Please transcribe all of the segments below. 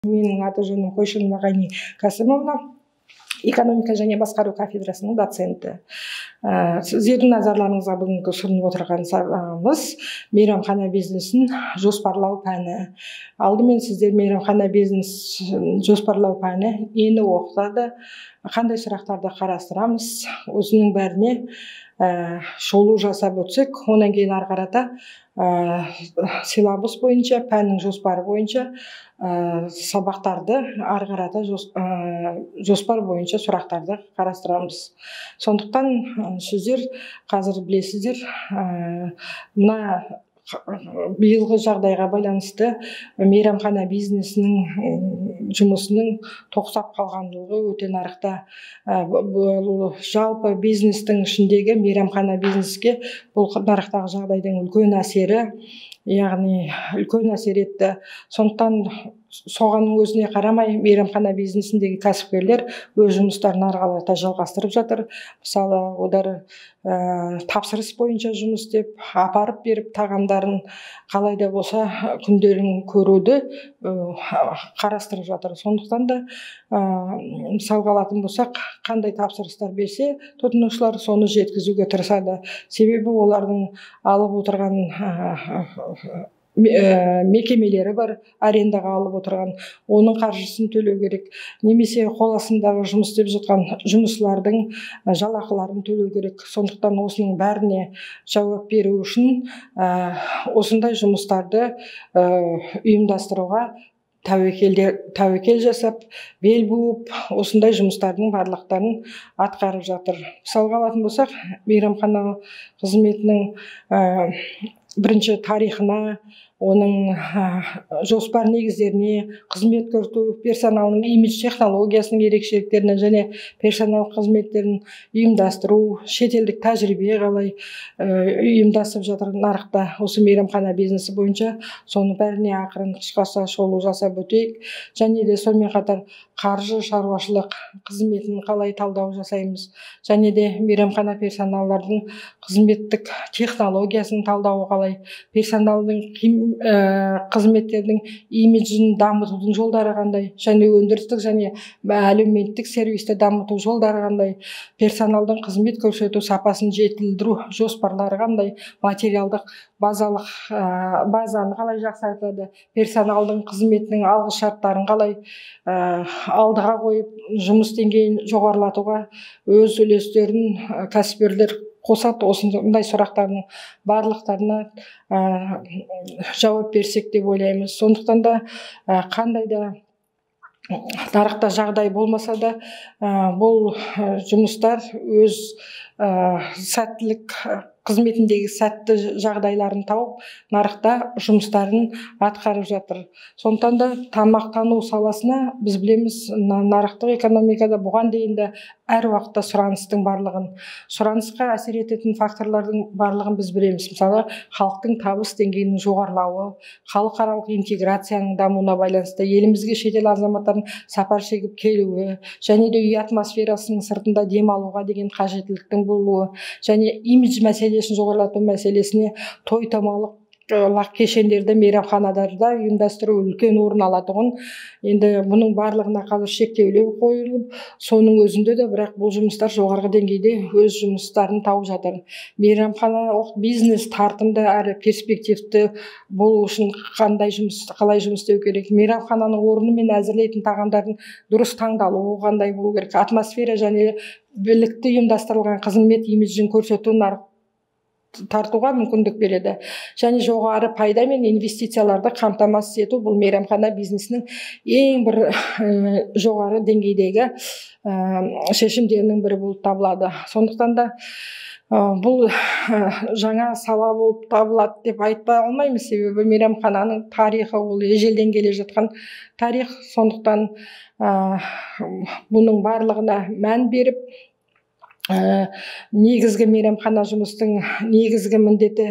Менің аты-жөнім Қойшынова Ғани Касымовна, экономика және басқару кафедрасының доценті. Сіздердің назарларыңызға бүгінгі ұсынып отырған сабағымыз мейрамхана бизнесін жоспарлау пәні. Алдымен сіздер мейрамхана бизнесін жоспарлау пәні нені оқытады, қандай сұрақтарды қарастырамыз, осының бәріне шолу жасап өтсек, онан кейін ары қарата силабус бойынша, пәннің жоспары бойынша сабақтарды ары қарата жоспар бойынша сұрақтарды қарастырамыз. Сондықтан сіздер қазір білесіздер, мына биылғы жағдайға байланысты мейрамхана бизнесінің жұмысының тоқтап қалғандығы өте нарықта. Жалпы бизнестің ішіндегі мейрамхана бизнеске бұл нарықтағы жағдайдың үлкен әсері, яғни үлкен әсер етті. Сондықтан соған өзіне қарамай мейрамхана бизнесіндегі кәсіпкерлер өз жұмыстарын ары қарата жалғастырып жатыр. Мысалы, олар тапсырыс бойынша жұмыс істеп, апарып беріп тағамдарын қалай да болса күндерін көруді қарастырып жатыр. Сондықтан да мысалға алатын болсақ, қандай тапсырыстар берсе, тұтынушылар соны жеткізуге тырысады. Себебі олардың алып отырған мекемелері бар, арендаға алып отырған, оның қаржысын төлеу керек, немесе қол астындағы жұмыс істеп жатқан жұмысшылардың жалақыларын төлеу керек. Сондықтан осының бәріне жауап беру үшін осындай жұмыстарды ұйымдастыруға тәуекел жасап, бел буып, осындай жұмыстардың барлықтарын атқарып жатыр. Мысалға алатын болсақ, мейрамхана қызметінің бірінші тарихына, оның жоспар негіздеріне, қызмет көрсету персоналының имидж технологиясының ерекшеліктеріне және персонал қызметтерін ұйымдастыру, шетелдік тәжірибе қалай ұйымдасып жатыр нарықта осы мейрамхана бизнесі бойынша, соның бәріне ақырын қысқаша шолу жасап өтейік. Және де сонымен қатар қаржы шаруашылық қызметін қалай талдау жасаймыз, және де мейрамхана персоналдардың қызметтік технологиясын талдауы қалай, персоналдың қызметтердің имиджін дамытудың жолдары қандай, және өндірістік және әлеуметтік сервисті дамыту жолдары қандай, персоналдың қызмет көрсету сапасын жетілдіру жоспарлары қандай, материалдық базаны қалай жақсартады, персоналдың қызметінің алғы шарттарын қалай алдыға қойып, жұмыс деңгейін жоғарылатуға өз үлестерін кәсіпкерлер қосады. Осындай сұрақтардың барлықтарына жауап берсек деп ойлаймыз. Сондықтан да қандай да нарықта жағдай болмаса да, бұл жұмыстар өз сәттілік қызметіндегі сәтті жағдайларын тауып, нарықта жұмыстарын атқарып жатыр. Сондықтан да тамақтану саласына біз білеміз, нарықтық экономикада бұған дейін де әр уақытта сұраныстың барлығын, сұранысқа әсер ететін факторлардың барлығын біз білеміз. Мысалы, халықтың табыс деңгейінің жоғарылауы, халықаралық интеграцияның дамуына байланысты елімізге шетел азаматтарының сапар шегіп келуі, және де үй атмосферасының сыртында демалуға деген қажеттіліктің болуы, және имидж мәселесін жоғарылату мәселесіне той томалақ кешендерді мейрамханаларда ұйымдастыру үлкен орын алатұғын. Енді бұның барлығына қазір шектеулер қойылып, соның өзінде де бірақ бұл жұмыстар жоғарғы деңгейде өз жұмыстарын тауып жатыр. Мейрамханалық бизнес тартымды әрі перспективті болу үшін қалай жұмыс істеу керек, мейрамхананың орны мен әзірлейтін тағамдардың дұрыс таңдалуы қандай болу керек, атмосфера және білікті ұйымдастырылған қызмет имиджін көрсету нарық тартуға мүмкіндік береді. Және жоғары пайда мен инвестицияларды қамтамасыз ету бұл мейрамхана бизнесінің ең бір жоғары деңгейдегі шешімдерінің бірі болып табылады. Сондықтан да бұл жаңа сала болып табылады деп айтпай алмаймыз, себебі мейрамхананың тарихы ол ежелден келе жатқан тарих. Сондықтан бұның барлығына мән беріп, негізгі мейрамхана жұмыстың негізгі міндеті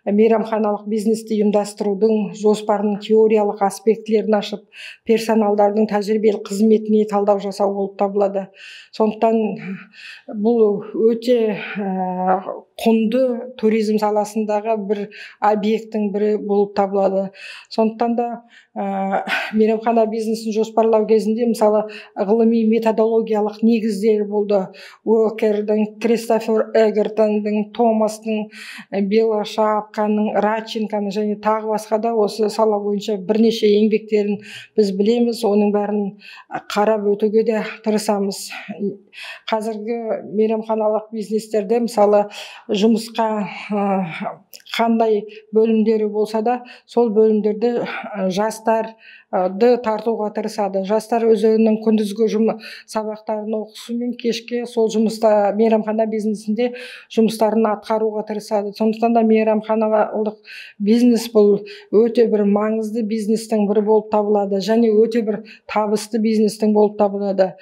мейрамханалық бизнесті ұйымдастырудың жоспарының теориялық аспектілерін ашып, персоналдардың тәжірибелік қызметіне талдау жасау болып табылады. Сондықтан бұл өте құнды туризм саласындағы бір объекттің бірі болып табылады. Сондықтан да мейрамхана бизнесін жоспарлау кезінде мысалы ғылыми методологиялық негіздер болды. Уокердің, Кристофер Эгертонның, Томастың, Бела Шапканың, Радченконың және тағы басқа да осы сала бойынша бірнеше еңбектерін біз білеміз. Оның бәрін қарап өтуге де тырысамыз. Қазіргі мейрамханалық бизнестерде мысалы жұмысқа қандай бөлімдері болса да, сол бөлімдерде жастарды тартуға тырысады. Жастар өздерінің күндізгі сабақтарын оқысымен кешке сол жұмыста мейрамхана бизнесінде жұмыстарын атқаруға тырысады. Сондықтан да мейрамханалық бизнес бұл өте бір маңызды бизнестің бірі болып табылады және өте бір табысты бизнестің болып табылады.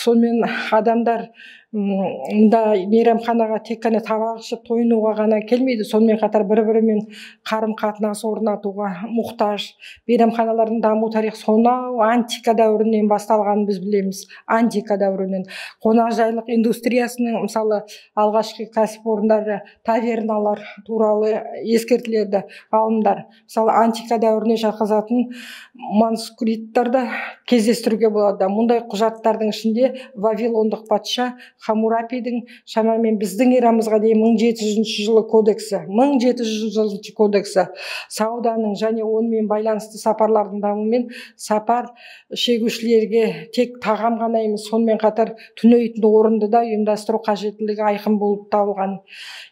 Сонымен адамдар мұнда мейрамханаға тек қана тамақ ішіп тойынуға ғана келмейді, сонымен қатар бір-бірімен қарым-қатынас орнатуға мұқтаж. Мейрамханалардың даму тарихы сонау антика дәуірінен басталғанын біз білеміз. Антика дәуірінен қонақжайлық индустриясының мысалы алғашқы кәсіпорындары таверналар туралы ескертіледі ғалымдар. Мысалы антика дәуіріне жатқызатын манускриптарды кездестіруге болады. Мұндай құжаттардың ішінде вавилондық патша Хамурапидің шамамен біздің эрамызға дейін 1700 жылы кодексі, 1700 жылғы кодексі сауданың және онымен байланысты сапарлардың дамуымен сапар шегушілерге тек тағам ғана емес, сонымен қатар түнейтін орынды да ұйымдастыру қажеттілігі айқын болып табылған.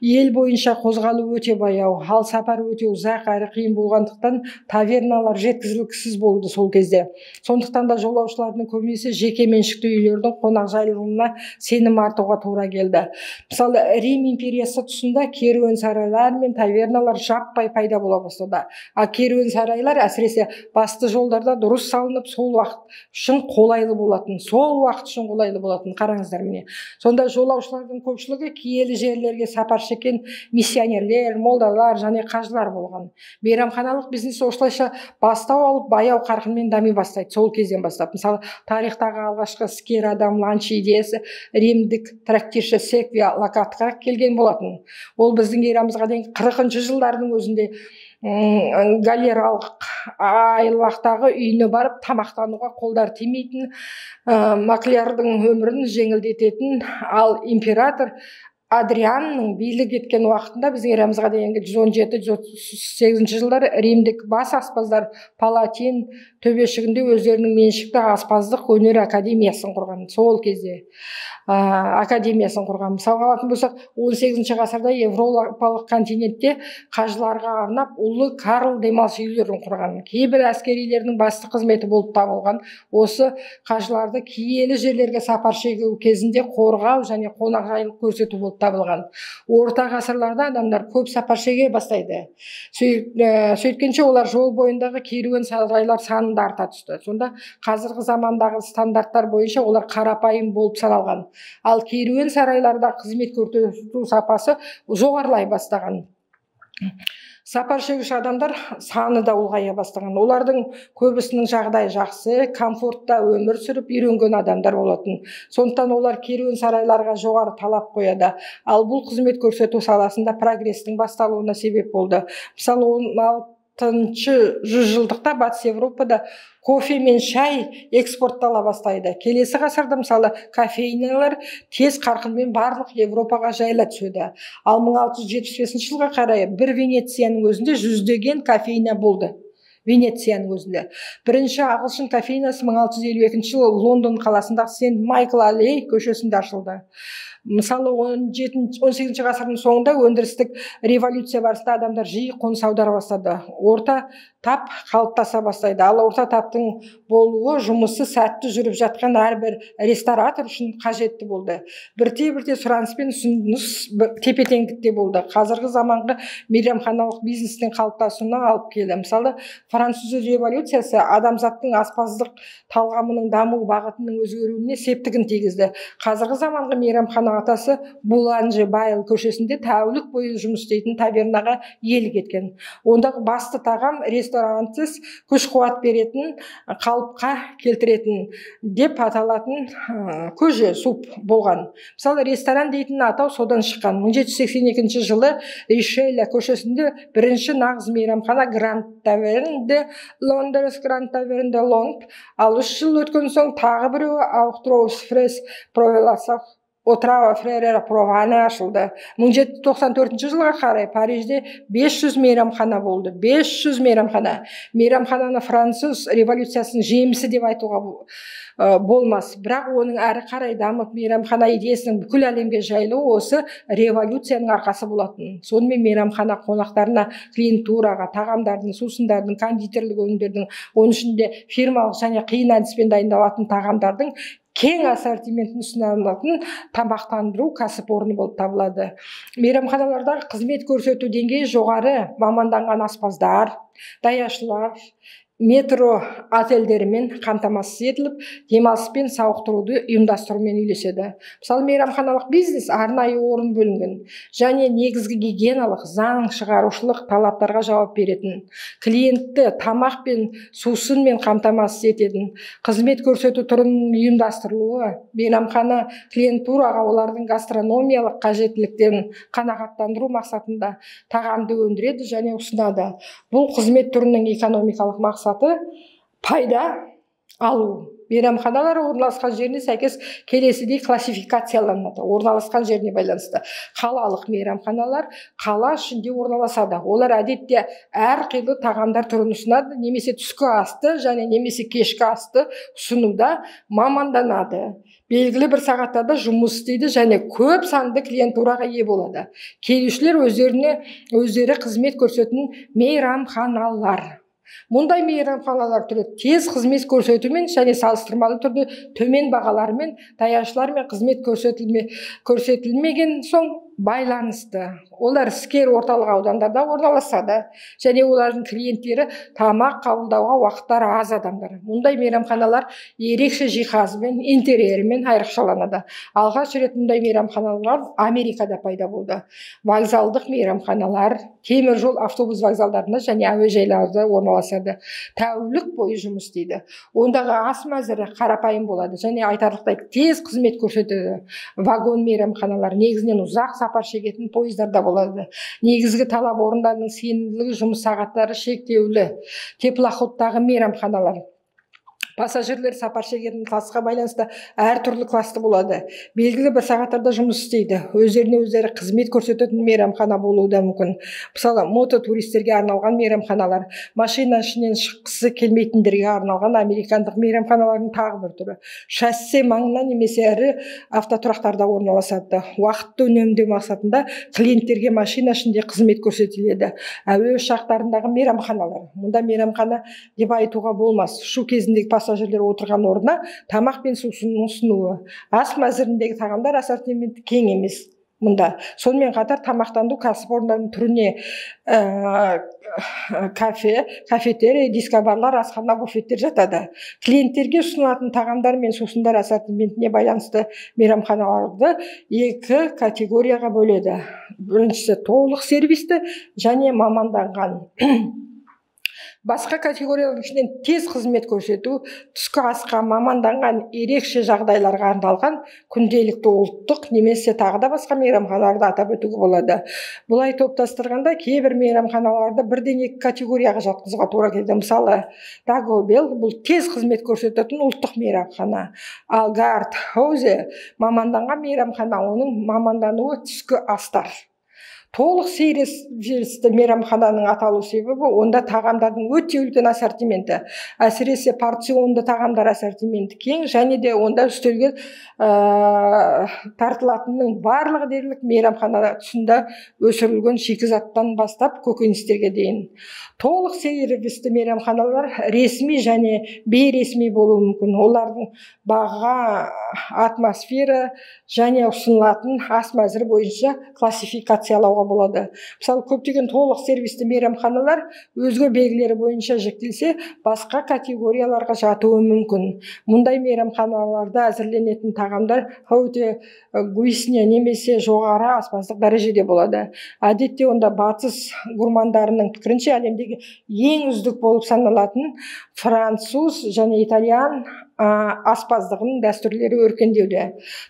Ел бойынша қозғалу өте баяу, ал сапар өте ұзақ әрі қиын болғандықтан таверналар жеткізіліксіз болды сол кезде. Сондықтан да жолаушылардың көбінесе жеке меншікті үйлердің қонақжайлылығына сенім артуға тура келді. Мысалы Рим империясы тұсында керуен сарайлар мен таверналар жаппай пайда бола бастады. Керуен сарайлар әсіресе басты жолдарда дұрыс салынып, сол уақыт үшін қолайлы болатын. Қараңыздар міне. Сонда жолаушылардың көпшілігі киелі жерлерге сапар шеккен миссионерлер, молдалар және қажылар болған. Мейрамханалық бизнес осылайша бастау алып баяу қарқынмен дами бастайды сол кезден бастап. Мысалы тарихтағы алғашқы іскер адам ланч идеясы римдік трактирші Секвия Лакатқа келген болатын. Ол біздің эрамызға дейін 40-шы жылдардың өзінде галералық айлақтағы үйіне барып тамақтануға қолдар тимейтін, маклердің өмірін жеңілдететін, ал император Адрианның билік еткен уақытында біздің эрамызға дейінгі 117-138 жылдары римдік бас аспаздар Палатин төбешігінде өздерінің меншікті аспаздық өнер академиясын құрған. Сол кезде академиясын құрған. Мысалға алатын болсақ, 18 ғасырда Европалық континентте қажыларға арнап ұлы Карл демалыс үйлерін құрған. Кейбір әскерилердің басты қызметі болып табылған осы қажыларды киелі жерлерге сапар шегу кезінде қорғау және қонақжайлық көрсету болып табылған. Орта ғасырларда адамдар көп сапар шеге бастайды. Сөйткенше олар жол бойындағы керуен сарайлар саны да арта түсті. Сонда қазіргі замандағы стандарттар бойынша олар қарапайым болып саналған. Ал керуен сарайларда қызмет көрсету сапасы жоғарылай бастаған. Сапар шегуші адамдар саны да ұлғая бастаған. Олардың көбісінің жағдайы жақсы, комфортта өмір сүріп үйренген адамдар болатын. Сондықтан олар керуен сарайларға жоғары талап қояды. Ал бұл қызмет көрсету саласында прогрестің басталуына себеп болды. Мысалы 16-шы жүзжылдықта батыс Европада кофе мен шай экспорттала бастайды. Келесі ғасырда мысалы кофейнялар тез қарқынмен барлық Европаға жайыла түседі. Ал 1675 жылға қарай бір Венецияның өзінде 100-деген кофейня болды. Венецияның өзінде. Бірінші ағылшын кофейнясы 1652 жылы Лондон қаласындағы Сент Майкл Аллей көшесінде ашылды. Мысалы 18 ғасырдың соңында өндірістік революция барысында адамдар жиі қоныс аудара бастады. Орта тап қалыптаса бастайды. Ал орта таптың болуы жұмысы сәтті жүріп жатқан әрбір ресторатор үшін қажетті болды. Бірте-бірте сұраныс пен ұсыныс тепе-теңдікте болды. Қазіргі заманғы мейрамханалық бизнестің қалыптасуына алып келді. Мысалы француз революциясы адамзаттың аспаздық талғамының даму бағытының өзгеруіне септігін тигізді. Қазіргі заманғы мейрамхана атасы Буланже Байл көшесінде тәулік бойы жұмыс істейтін табернаға иелік еткен. Ондағы басты тағам ресторансыз күш қуат беретін, қалыпқа келтіретін деп аталатын көже суп болған. Мысалы, ресторан дейтін атау содан шыққан. 1782 жылы Ришелля көшесінде бірінші нағыз мейрамхана Гранд Таверн де Лондерс Гранд Таверн де Лонд, ал 3 жыл өткен соң тағы біреуі Ауктроус Фрес Провеласов Отрава Фререра Прованы ашылды. 1794 жылға қарай Парижде 500 мейрамхана болды. 500 мейрамхана. Мейрамхананы француз революциясының жемісі деп айтуға болмас. Бірақ оның әрі қарай дамып мейрамхана идеясының бүкіл әлемге жайылуы осы революцияның арқасы болатын. Сонымен мейрамхана қонақтарына клиентураға, тағамдардың, сусындардың, кондитерлік өнімдердің, оның ішінде фирмалық және қиын әдіспен дайындалатын тағамдардың кең ассортиментін ұсынылатын тамақтандыру кәсіпорны болып табылады. Мейрамханалардағы қызмет көрсету деңгейі жоғары, маманданған аспаздар, даяшылар, метро отельдерімен қамтамасыз етіліп, демалыс пен сауықтыруды ұйымдастырумен үйлеседі. Мысалы, мейрамханалық бизнес арнайы орын бөлінген және негізгі гигиеналық, заң шығарушылық талаптарға жауап беретін, клиентті тамақ пен сусынмен қамтамасыз ететін, қызмет көрсету түрінің ұйымдастырылуы, мейрамхана клиентураға олардың гастрономиялық қажеттіліктерін қанағаттандыру мақсатында тағамды өндіреді және ұсынады. Бұл қызмет түрінің экономикалық мақсаты пайда алу. Мейрамханалар орналасқан жеріне сәйкес келесідей классификацияланады. Орналасқан жеріне байланысты. Қалалық мейрамханалар қала ішінде орналасады. Олар әдетте әрқилы тағамдар түрін ұсынады, немесе түскі асты және немесе кешкі асты ұсынуда маманданады. Белгілі бір сағаттарда жұмыс істейді және көп санды клиентураға ие болады. Келушілер өздері қызмет көрсететін мейрамханалар. Мұндай мейрамханалар түрі тез қызмет көрсетумен және салыстырмалы түрде төмен бағалармен, даяшылар мен қызмет көрсетілмеген соң байланысты. Олар іскер орталық аудандарда орналасады және олардың клиенттері тамақ қабылдауға уақыттары аз адамдар. Мұндай мейрамханалар ерекше жиһазымен, интерьерімен айрықшаланады. Алғаш рет мұндай мейрамханалар Америкада пайда болды. Вокзалдық мейрамханалар темір жол автобус вокзалдарында және әуежайларда орналасады. Тәулік бойы жұмыс істейді. Ондағы ас мәзірі қарапайым болады және айтарлықтай тез қызмет көрсетеді. Вагон мейрамханалар негізінен ұзақ сапар шегетін пойыздарда болады. Негізгі талап орындарының сенімділігі, жұмыс сағаттары шектеулі. Теплоходтағы мейрамханалар пассажирлер сапар шегетін классқа байланысты әртүрлі класты болады. Белгілі бір сағаттарда жұмыс істейді. Өздеріне өздері қызмет көрсететін мейрамхана болуы да мүмкін. Мысалы, мототуристерге арналған мейрамханалар, машина ішінен шыққысы келмейтіндерге арналған американдық мейрамханалардың тағы бір түрі. Шоссе маңына немесе ірі автотұрақтарда орналасады. Уақытты үнемдеу мақсатында клиенттерге машина ішінде қызмет көрсетіледі. Әуе ұшақтарындағы мейрамханалар. Мұнда мейрамхана деп айтуға болмас. Ұшу кезіндегі пассажирлер отырған орнына тамақ пен сусын ұсынуы. Ас мәзіріндегі тағамдар ассортименті кең емес мұнда. Сонымен қатар тамақтанду кәсіпорындарының түріне кафетерия, дискобарлар, асхана, буфеттер жатады. Клиенттерге ұсынатын тағамдар мен сусындар ассортиментіне байланысты мейрамханаларды екі категорияға бөледі. Біріншісі толық сервисті және маманданған. Басқа категориялардың ішінен тез қызмет көрсету, түскі асқа маманданған ерекше жағдайларға арналған күнделікті ұлттық немесе тағы да басқа мейрамханаларды атап өтуге болады. Бұлай топтастырғанда кейбір мейрамханаларды бірден екі категорияға жатқызуға тура келді. Мысалы, Taco Bell бұл тез қызмет көрсететін ұлттық мейрамхана. Ал Гард Хаузе маманданған мейрамхана, оның мамандануы түскі астар. Толық сервисті мейрамхананың аталу себебі онда тағамдардың өте үлкен ассортименті, әсіресе порционды тағамдар ассортименті кең және де онда үстелге тартылатынның барлығы дерлік мейрамхана тұсында өсірілген шикізаттан бастап көкөністерге дейін. Толық сервисті мейрамханалар ресми және бейресми болуы мүмкін. Олардың баға, атмосфера және ұсынылатын ас мәзірі бойынша классификациялауға жасауға болады. Мысалы, көптеген толық сервисті мейрамханалар өзге белгілері бойынша жіктелсе, басқа категорияларға жатуы мүмкін. Мұндай мейрамханаларда әзірленетін тағамдар өте гуисне немесе жоғары аспаздық дәрежеде болады. Әдетте онда батыс гурмандарының пікірінше әлемдегі ең үздік болып саналатын француз және итальян аспаздығының дәстүрлері өркендеуде.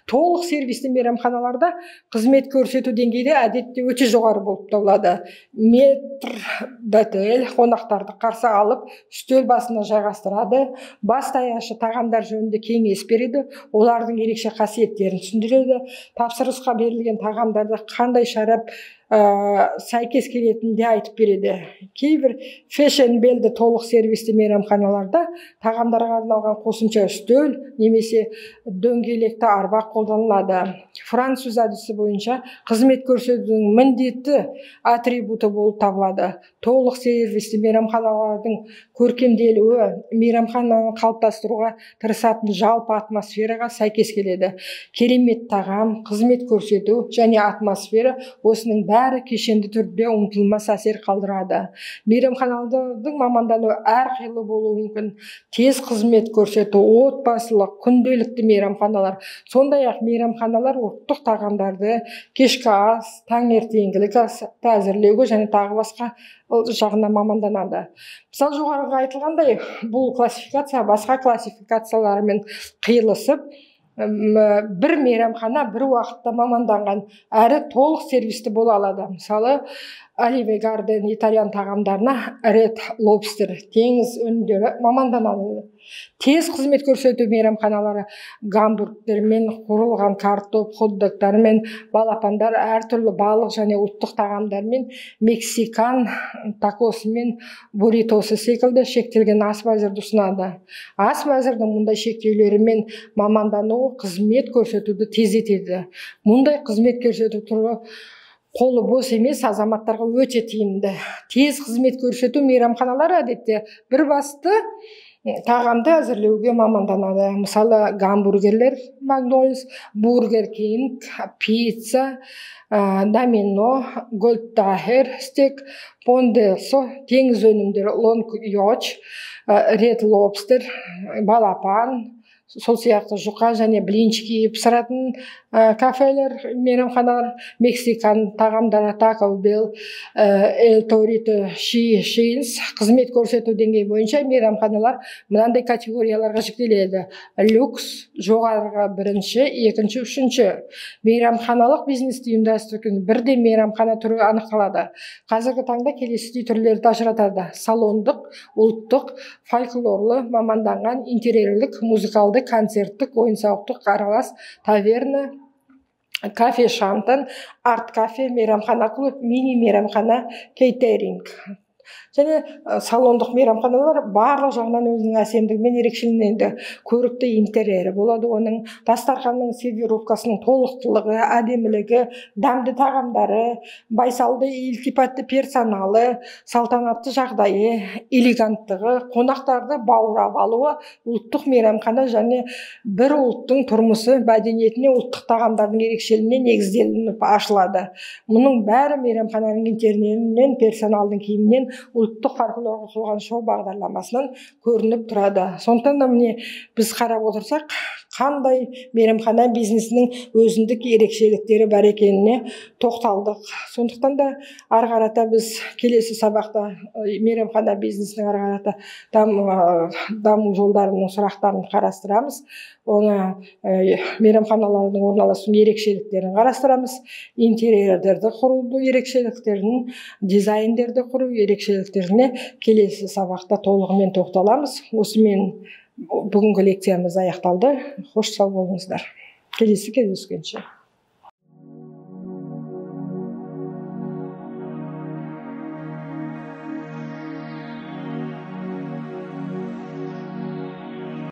Толық сервисті мейрамханаларда қызмет көрсету деңгейі әдетте өте жоғары болып табылады. Метрдотель қонақтарды қарсы алып, үстел басына жайғастырады, бас аяшы тағамдар жөнінде кеңес береді, олардың ерекше қасиеттерін түсіндіреді, тапсырысқа берілген тағамдарды қандай шарап сәйкес келетінді айтып береді. Кейбір фэшн белді толық сервисті мейрамханаларда тағамдарға арналған қосымша үстел немесе дөңгелекті арба қолданылады. Француз әдісі бойынша қызмет көрсетудің міндетті атрибуты болып табылады. Толық сервисті мейрамханалардың көркемделуі мейрамхананы қалыптастыруға тырысатын жалпы атмосфераға сәйкес келеді. Керемет тағам, қызмет көрсету және атмосфера осының бәрі кешенді түрде ұмытылмас әсер қалдырады. Мейрамханалардың мамандануы әрқилы болуы мүмкін. Тез қызмет көрсету, отбасылық, күнделікті мейрамханалар, сондай-ақ мейрамханалар ұлттық тағамдарды кешкі ас, таңертеңгілік асты әзірлеуге және тағы басқа жағына маманданады. Мысалы, жоғарыға айтылғандай, бұл классификация басқа классификациялармен қиылысып, бір мейрамхана бір уақытта маманданған әрі толық сервисті бола алады. Мысалы, Оливье Гарден итальян тағамдарына Ред Лобстер теңіз өнімдері маманданады. Тез қызмет көрсету мейрамханалары гамбургтермен, қуырылған картоп, хот-догтармен, балапандар, әртүрлі балық және ұлттық тағамдармен, мексикан такосымен, бурритосы секілді шектелген ас мәзірді ұсынады. Ас мәзірдің мұндай шектеулерімен мамандануы қызмет көрсетуді тездетеді. Мұндай қызмет көрсету түрі қолы бос емес азаматтарға өте тиімді. Тез қызмет көрсету мейрамханалары әдетте бір басты тағамды әзірлеуге маманданады. Мысалы, гамбургерлер Макдональдс, Бургер Кинг, пицца, Домино, Голдтахер стек, Понделсо, теңіз өнімдері Лонг Йоч, Ред Лобстер, балапан, сол сияқты жұқа және блинчики пісіретін кафелер, мейрамханалар, мексикан тағамдары Taco Bell, El Torito, Sheens қызмет көрсету деңгейі бойынша мейрамханалар мынандай категорияларға жіктеледі. Люкс, жоғарыға бірінші, екінші, үшінші. Мейрамханалық бизнесті ұйымдастыру бірде мейрамхана түрі анықталады. Қазіргі таңда келесі түрлерді ажыратады: салондық, ұлттық, фольклорлы, маманданған, интерьерлік, музыкалды, концерттік, ойын-сауықтық, аралас, таверна, кафе Шантон, арт-кафе, мейрамхана клуб, мини мейрамхана, кейтеринг. Және салондық мейрамханалар барлық жағынан өзінің әсемдігімен ерекшеленеді. Көрікті интерьері болады, оның дастарханның сервировкасының толықтылығы, әдемілігі, дәмді тағамдары, байсалды илтипатты персоналы, салтанатты жағдайы, элеганттығы, қонақтарды баурап алуы ұлттық мейрамхана және бір ұлттың тұрмысы, мәдениетіне, ұлттық тағамдардың ерекшелігіне негізделініп ашылады. Мұның бәрі мейрамхананың интерьерінен, персоналдың киімінен, ұлттық фольклорға құрылған шоу бағдарламасынан көрініп тұрады. Сондықтан да міне біз қарап отырсақ, қандай мейрамхана бизнесінің өзіндік ерекшеліктері бар екеніне тоқталдық. Сондықтан да ары қарата біз келесі сабақта мейрамхана бизнесінің ары қарата даму жолдарының сұрақтарын қарастырамыз. Оны мейрамханалардың орналасу ерекшеліктерін қарастырамыз. Интерьердерді құру ерекшеліктерін, дизайндерді құру ерекшеліктеріне келесі сабақта толығымен тоқталамыз. Осымен бүгінгі лекциямыз аяқталды. Қош сау болыңыздар. Келесі кездескенше.